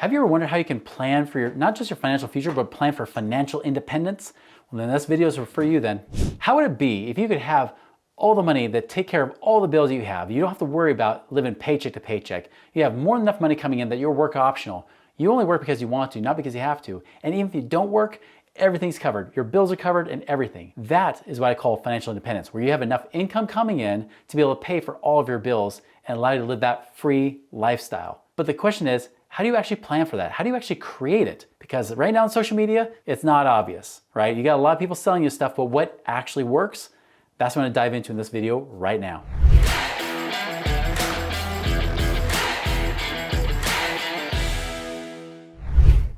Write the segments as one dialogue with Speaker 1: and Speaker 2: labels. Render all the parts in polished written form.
Speaker 1: Have you ever wondered how you can plan for your, not just your financial future, but plan for financial independence? Well, then this video is for you then. How would it be if you could have all the money that take care of all the bills you have? You don't have to worry about living paycheck to paycheck. You have more than enough money coming in that you're work optional. You only work because you want to, not because you have to. And even if you don't work, everything's covered. Your bills are covered and everything. That is what I call financial independence, where you have enough income coming in to be able to pay for all of your bills and allow you to live that free lifestyle. But the question is, how do you actually plan for that? How do you actually create it? Because right now on social media, it's not obvious, right? You got a lot of people selling you stuff, but what actually works? That's what I'm gonna dive into in this video right now.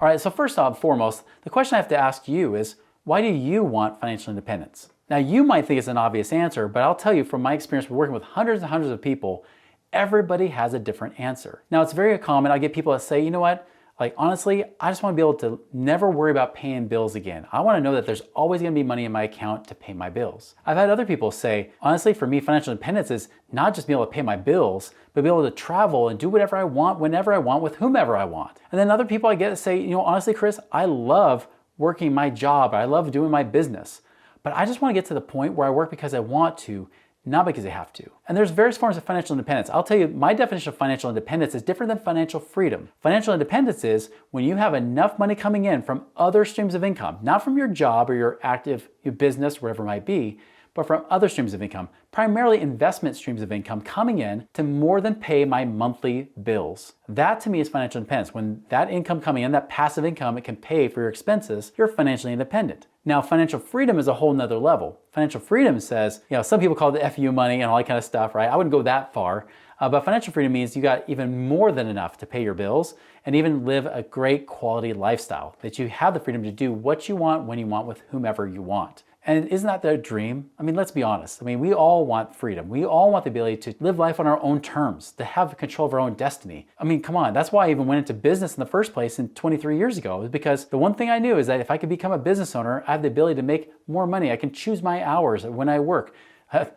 Speaker 1: All right, so first off, foremost, the question I have to ask you is, why do you want financial independence? Now, you might think it's an obvious answer, but I'll tell you from my experience working with hundreds and hundreds of people, everybody has a different answer. Now, it's very common. I get people that say, you know what, like honestly, I just want to be able to never worry about paying bills again. I want to know that there's always going to be money in my account to pay my bills. I've had other people say, honestly, for me, financial independence is not just being able to pay my bills, but be able to travel and do whatever I want, whenever I want, with whomever I want. And then other people I get to say, you know, honestly, Chris, I love working my job. I love doing my business, but I just want to get to the point where I work because I want to, not because I have to. And there's various forms of financial independence. I'll tell you, my definition of financial independence is different than financial freedom. Financial independence is when you have enough money coming in from other streams of income, not from your job or your business, whatever it might be, but from other streams of income, primarily investment streams of income coming in to more than pay my monthly bills. That to me is financial independence. When that income coming in, that passive income, it can pay for your expenses, you're financially independent. Now, financial freedom is a whole nother level. Financial freedom says, you know, some people call it FU money and all that kind of stuff, right? I wouldn't go that far. But financial freedom means you got even more than enough to pay your bills and even live a great quality lifestyle, that you have the freedom to do what you want, when you want, with whomever you want. And isn't that the dream? I mean, let's be honest. I mean, we all want freedom. We all want the ability to live life on our own terms, to have control of our own destiny. I mean, come on. That's why I even went into business in the first place 23 years ago, was because the one thing I knew is that if I could become a business owner, I have the ability to make more money. I can choose my hours when I work.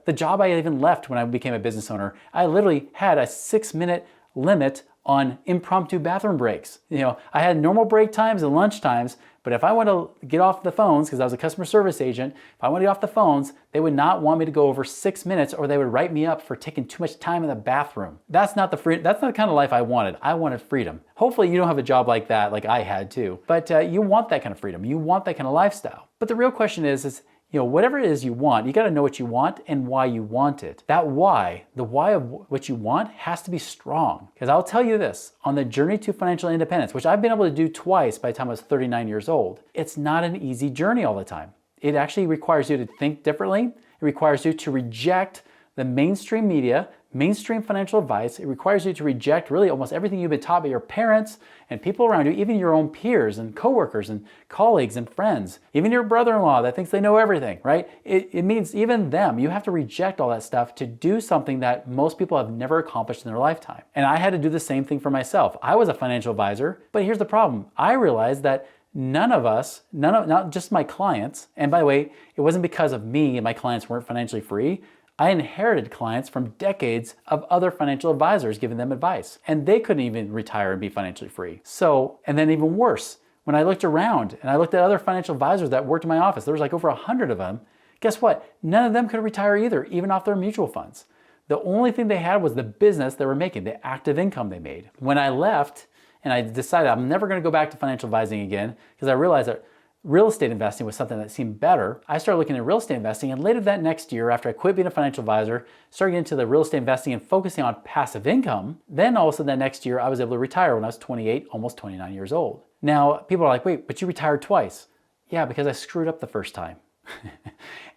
Speaker 1: The job I even left when I became a business owner, I literally had a 6-minute limit on impromptu bathroom breaks. You know, I had normal break times and lunch times, but if I want to get off the phones, because I was a customer service agent, if I want to get off the phones, they would not want me to go over 6 minutes, or they would write me up for taking too much time in the bathroom. That's not the kind of life I wanted. I wanted freedom. Hopefully you don't have a job like that, like I had too. But you want that kind of freedom. You want that kind of lifestyle. But the real question is, you know, whatever it is you want, you got to know what you want and why you want it. That why, the why of what you want has to be strong. Because I'll tell you this, on the journey to financial independence, which I've been able to do twice by the time I was 39 years old, it's not an easy journey all the time. It actually requires you to think differently. It requires you to reject the mainstream media, mainstream financial advice. It requires you to reject really almost everything you've been taught by your parents and people around you, even your own peers and coworkers and colleagues and friends, even your brother-in-law that thinks they know everything, right? It means even them. You have to reject all that stuff to do something that most people have never accomplished in their lifetime. And I had to do the same thing for myself. I was a financial advisor, but here's the problem. I realized that none of us, not just my clients, and by the way, it wasn't because of me and my clients weren't financially free. I inherited clients from decades of other financial advisors giving them advice, and they couldn't even retire and be financially free. So, and then even worse, when I looked around and I looked at other financial advisors that worked in my office, there was like over 100 of them. Guess what? None of them could retire either, even off their mutual funds. The only thing they had was the business they were making, the active income they made. When I left and I decided I'm never going to go back to financial advising again, because I realized that real estate investing was something that seemed better. I started looking at real estate investing, and later that next year, after I quit being a financial advisor, started getting into the real estate investing and focusing on passive income, then all of a sudden that next year, I was able to retire when I was 28, almost 29 years old. Now, people are like, wait, but you retired twice. Yeah, because I screwed up the first time.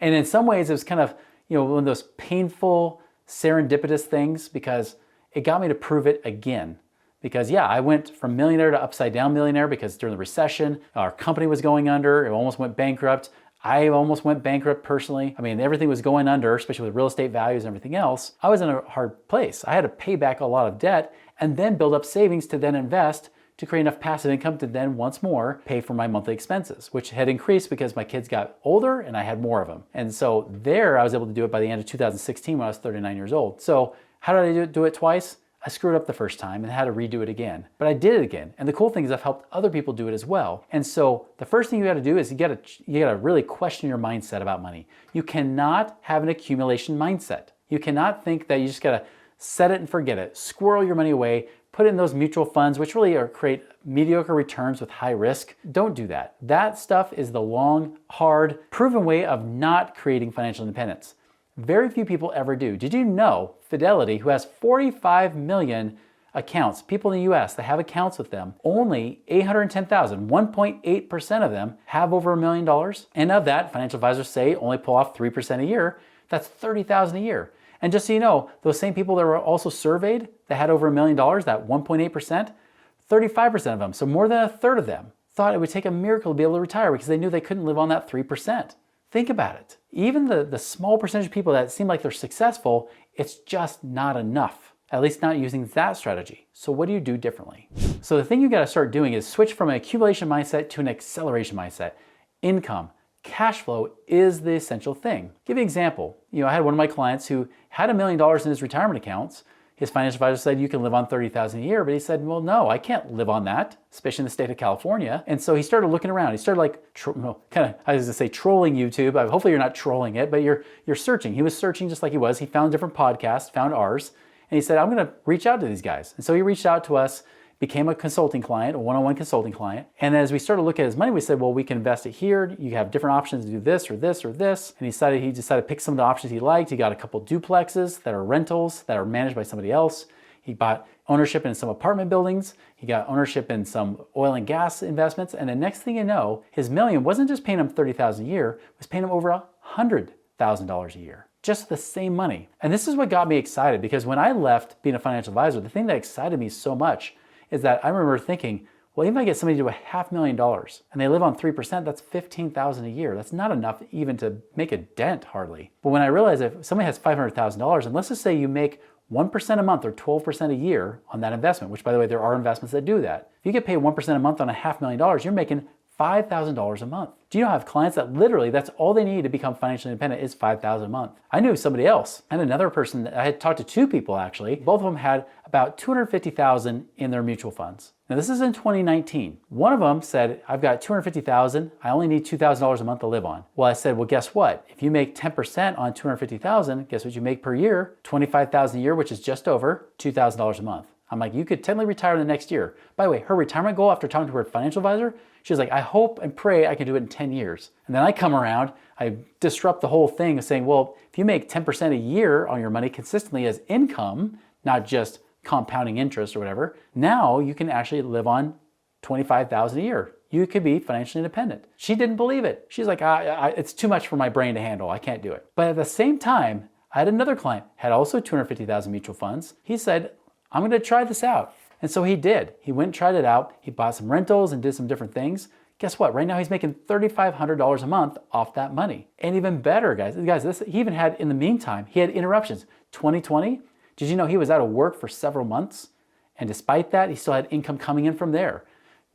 Speaker 1: And in some ways, it was kind of, you know, one of those painful, serendipitous things, because it got me to prove it again. Because yeah, I went from millionaire to upside down millionaire because during the recession, our company was going under. It almost went bankrupt. I almost went bankrupt personally. I mean, everything was going under, especially with real estate values and everything else. I was in a hard place. I had to pay back a lot of debt and then build up savings to then invest to create enough passive income to then once more pay for my monthly expenses, which had increased because my kids got older and I had more of them. And so there I was able to do it by the end of 2016 when I was 39 years old. So how did I do it twice? I screwed up the first time and had to redo it again. But I did it again. And the cool thing is I've helped other people do it as well. And so the first thing you gotta do is you gotta really question your mindset about money. You cannot have an accumulation mindset. You cannot think that you just gotta set it and forget it. Squirrel your money away, put it in those mutual funds, which really create mediocre returns with high risk. Don't do that. That stuff is the long, hard, proven way of not creating financial independence. Very few people ever do. Did you know Fidelity, who has 45 million accounts, people in the US that have accounts with them, only 810,000, 1.8% of them have over $1 million. And of that, financial advisors say only pull off 3% a year. That's 30,000 a year. And just so you know, those same people that were also surveyed that had over $1 million, that 1.8%, 35% of them, so more than a third of them, thought it would take a miracle to be able to retire because they knew they couldn't live on that 3%. Think about it. Even the small percentage of people that seem like they're successful, it's just not enough, at least not using that strategy. So what do you do differently? So the thing you gotta start doing is switch from an accumulation mindset to an acceleration mindset. Income, cash flow is the essential thing. Give you an example. I had one of my clients who had $1 million in his retirement accounts. His financial advisor said, you can live on $30,000 a year, but he said, well, no, I can't live on that, especially in the state of California. And so he started looking around. He started I was gonna say trolling YouTube. Hopefully you're not trolling it, but you're searching. He was searching just like he was. He found different podcasts, found ours, and he said, I'm gonna reach out to these guys. And so he reached out to us, became a consulting client, a one-on-one consulting client. And as we started looking at his money, we said, well, we can invest it here. You have different options to do this or this or this. And he decided to pick some of the options he liked. He got a couple duplexes that are rentals that are managed by somebody else. He bought ownership in some apartment buildings. He got ownership in some oil and gas investments. And the next thing you know, his million wasn't just paying him $30,000 a year, it was paying him over $100,000 a year. Just the same money. And this is what got me excited, because when I left being a financial advisor, the thing that excited me so much is that I remember thinking, well, even if I get somebody to do $500,000 and they live on 3%, that's $15,000 a year. That's not enough even to make a dent, hardly. But when I realized if somebody has $500,000, and let's just say you make 1% a month or 12% a year on that investment, which by the way, there are investments that do that. If you get paid 1% a month on $500,000, you're making $5,000 a month. Do you know I have clients that literally that's all they need to become financially independent is $5,000 a month? I knew somebody else and another person that I had talked to two people actually. Both of them had about $250,000 in their mutual funds. Now this is in 2019. One of them said, I've got $250,000. I only need $2,000 a month to live on. Well, I said, well, guess what? If you make 10% on $250,000, guess what you make per year? $25,000 a year, which is just over $2,000 a month. I'm like, you could technically retire in the next year. By the way, her retirement goal after talking to her financial advisor, she was like, I hope and pray I can do it in 10 years. And then I come around, I disrupt the whole thing of saying, well, if you make 10% a year on your money consistently as income, not just compounding interest or whatever, now you can actually live on $25,000 a year. You could be financially independent. She didn't believe it. She's like, it's too much for my brain to handle. I can't do it. But at the same time, I had another client, had also $250,000 mutual funds. He said, I'm going to try this out. And so he did. He went and tried it out. He bought some rentals and did some different things. Guess what? Right now he's making $3,500 a month off that money. And even better, guys, he even had, in the meantime, he had interruptions. 2020, did you know he was out of work for several months? And despite that, he still had income coming in from there.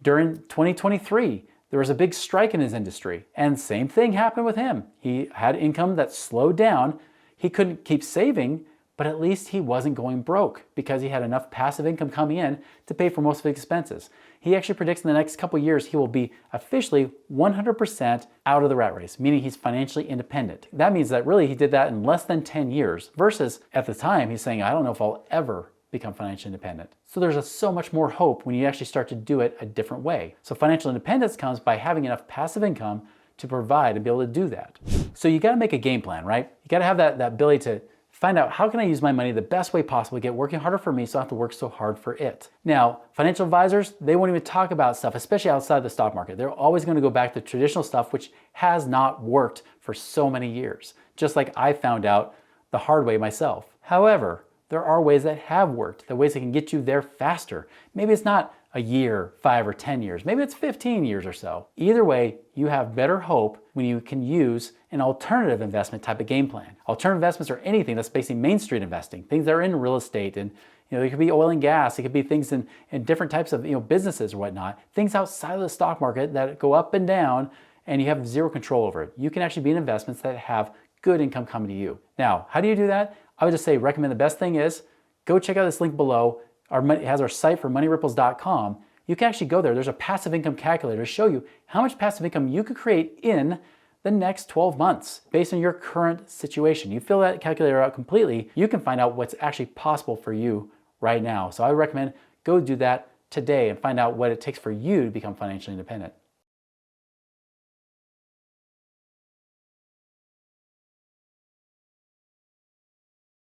Speaker 1: During 2023, there was a big strike in his industry. And same thing happened with him. He had income that slowed down. He couldn't keep saving, but at least he wasn't going broke because he had enough passive income coming in to pay for most of his expenses. He actually predicts in the next couple of years he will be officially 100% out of the rat race, meaning he's financially independent. That means that really he did that in less than 10 years versus at the time he's saying, I don't know if I'll ever become financially independent. So there's so much more hope when you actually start to do it a different way. So financial independence comes by having enough passive income to provide and be able to do that. So you gotta make a game plan, right? You gotta have that ability to find out how can I use my money the best way possible to get working harder for me so I don't have to work so hard for it. Now, financial advisors, they won't even talk about stuff, especially outside the stock market. They're always going to go back to traditional stuff, which has not worked for so many years, just like I found out the hard way myself. However, there are ways that have worked, the ways that can get you there faster. Maybe it's not a year, 5 or 10 years. Maybe it's 15 years or so. Either way, you have better hope when you can use an alternative investment type of game plan. Alternative investments are anything that's basically Main Street investing, things that are in real estate, and it could be oil and gas, it could be things in different types of businesses or whatnot, things outside of the stock market that go up and down and you have zero control over it. You can actually be in investments that have good income coming to you. Now, how do you do that? I would just say recommend the best thing is go check out this link below. It has our site for moneyripples.com. You can actually go there. There's a passive income calculator to show you how much passive income you could create in the next 12 months based on your current situation. You fill that calculator out completely, you can find out what's actually possible for you right now. So I recommend go do that today and find out what it takes for you to become financially independent.